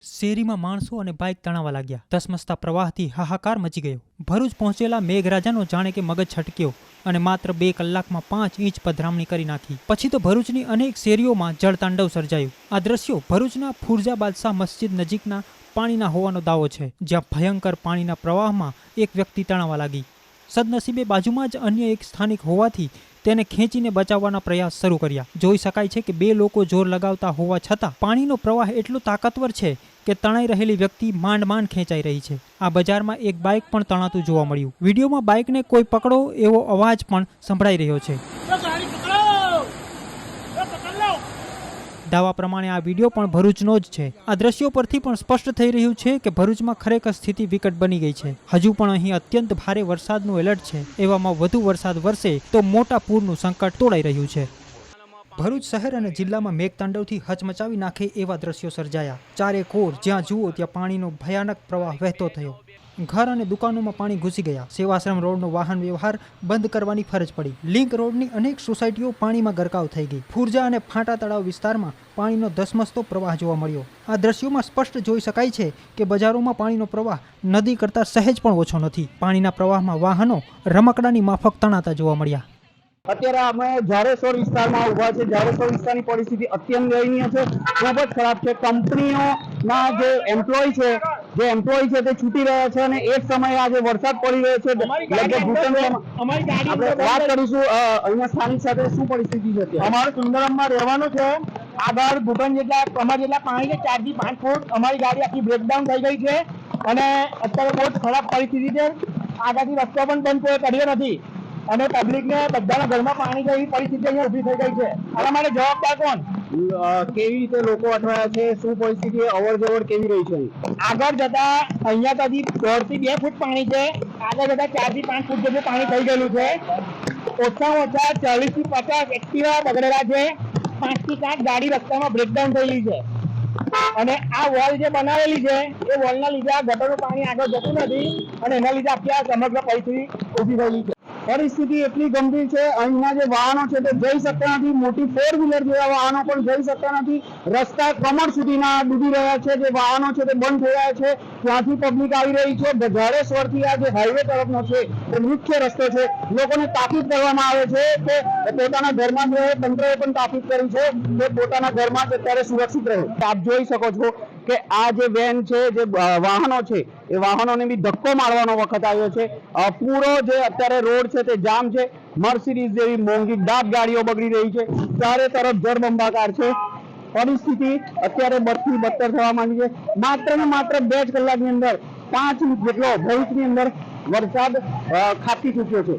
શેરીમાં માણસો અને બાઇક તણાવા લાગ્યા. ધસમસતા પ્રવાહથી હાહાકાર મચી ગયો. ભરૂચ પહોંચેલા મેઘરાજાનો જાણે કે મગજ છટક્યો અને માત્ર 2 કલાકમાં 5 ઇંચ પધરામણી કરી નાખી. પછી તો ભરૂચની અનેક શેરીઓમાં જળતાંડવ સર્જાયું. આ દ્રશ્યો ભરૂચના ફુરજા બાદશાહ મસ્જિદ નજીકના પાણીના હોવાનો દાવો છે, જ્યાં ભયંકર પાણીના પ્રવાહમાં એક વ્યક્તિ તણાવા લાગી. સદનસીબે બાજુમાં જ અન્ય એક સ્થાનિક હોવાથી તેને ખેંચીને બચાવવાના પ્રયાસ શરૂ કર્યા. જોઈ શકાય છે કે 2 લોકો જોર લગાવતા હોવા છતાં પાણીનો પ્રવાહ એટલો તાકાતવર છે કે તણાઈ રહેલી વ્યક્તિ માંડ માંડ ખેંચાઈ રહી છે. આ બજારમાં એક બાઇક પણ તણાતું જોવા મળ્યું. વિડીયોમાં બાઇકને કોઈ પકડો એવો અવાજ પણ સંભળાઈ રહ્યો છે. દાવા પ્રમાણે આ વિડીયો પણ ભરૂચનો જ છે. આ દ્રશ્યો પરથી પણ સ્પષ્ટ થઈ રહ્યું છે કે ભરૂચમાં ખરેખર સ્થિતિ વિકટ બની ગઈ છે. હજુ પણ અહીં અત્યંત ભારે વરસાદનું એલર્ટ છે. એવામાં વધુ વરસાદ વરસે તો મોટા પૂરનું સંકટ તોડાઈ રહ્યું છે. ભરૂચ શહેર અને જિલ્લામાં મેઘતાંડવથી હચમચાવી નાખે એવા દ્રશ્યો સર્જાયા. ચારે કોર જ્યાં જુઓ ત્યાં પાણીનો ભયાનક પ્રવાહ વહેતો થયો. ઘર અને દુકાનોમાં પાણી ઘૂસી ગયા. સેવાશ્રમ રોડનો વાહન વ્યવહાર બંધ કરવાની ફરજ પડી. લિંક રોડની અનેક સોસાયટીઓ પાણીમાં ગરકાવ થઈ ગઈ. ફુરજા અને ફાટા તળાવ વિસ્તારમાં પાણીનો ધસમસતો પ્રવાહ જોવા મળ્યો. આ દ્રશ્યોમાં સ્પષ્ટ જોઈ શકાય છે કે બજારોમાં પાણીનો પ્રવાહ નદી કરતાં સહેજ પણ ઓછો નથી. પાણીના પ્રવાહમાં વાહનો રમકડાની માફક તણાતા જોવા મળ્યા. અત્યારે અમે ઝારેશ્વર વિસ્તારમાં ઊભા છે. ઝારેશ્વર વિસ્તારની પરિસ્થિતિ અત્યંત દયનીય છે, ખૂબ જ ખરાબ છે. કંપનીઓના જે એમ્પ્લોય છે તે છૂટી રહ્યા છે અને એ જ સમયે આજે વરસાદ પડી રહ્યો છે. આપણે વાત કરીશું અહીંયા સ્થાનિક સાથે શું પરિસ્થિતિ છે. અમારે સુંદરમમાં રહેવાનું છે. આગળ ઘૂંટણ જેટલા કમર જેટલા પાણી છે, 4 થી 5 ફૂટ. અમારી ગાડી આખી બ્રેકડાઉન થઈ ગઈ છે અને અત્યારે બહુ જ ખરાબ પરિસ્થિતિ છે. આગળથી રસ્તો પણ બંધ કર્યો નથી અને પબ્લિકને બધાના ઘરમાં પાણી જાય એવી પરિસ્થિતિ અહીંયા ઊભી થઈ ગઈ છે. આના માટે જવાબદાર કોણ? કેવી રીતે લોકો અટવાયા છે? શું પરિસ્થિતિ અવર જવર કેવી રહી છે? આગળ જતા અહીંયા સુધી 1.5 થી 2 ફૂટ પાણી છે. આગળ જતા 4 થી 5 ફૂટ જેટલું પાણી થઈ ગયેલું છે. ઓછામાં ઓછા 40 થી 50 એક્ટિવા બગડેલા છે. 5 થી 7 ગાડી રસ્તામાં બ્રેકડાઉન થયેલી છે અને આ વોલ જે બનાવેલી છે એ વોલના લીધે આ ગટરનું પાણી આગળ જતું નથી અને એના લીધે આખી આ સમગ્ર પરિસ્થિતિ ઊભી થયેલી છે. પરિસ્થિતિ એટલી ગંભીર છે. અહીંના જે વાહનો છે તે જઈ શકતા નથી. મોટી 4 વ્હીલર જેવા વાહનો પણ જઈ શકતા નથી. રસ્તા કમર સુધીના ડૂબી રહ્યા છે. જે વાહનો છે તે બંધ થઈ રહ્યા છે. ત્યાંથી પબ્લિક આવી રહી છે. ઝારેશ્વરથી આ જે હાઈવે તરફનો છે તે મુખ્ય રસ્તો છે. લોકોને તાકીદ કરવામાં આવે છે કે પોતાના ઘરમાં જ રહે. તંત્રએ પણ તાકીદ કરી છે કે પોતાના ઘરમાં જ અત્યારે સુરક્ષિત રહે. આપ જોઈ શકો છો કે આ જે વેન છે, જે વાહનો છે, એ વાહનોને બી ધક્કો મારવાનો વખત આવ્યો છે. પૂરો જે અત્યારે રોડ છે તે જામ છે. મર્સિડીઝ જેવી મોંઘી ડાબ ગાડીઓ બગડી રહી છે. ચારે તરફ જળબંબાકાર છે. પરિસ્થિતિ અત્યારે બદથી બદતર થવા માંડી છે. માત્ર ને માત્ર 2 જ કલાકની અંદર 5 ઇંચ જેટલો ભરૂચની અંદર વરસાદ ખાબકી ચૂક્યો છે.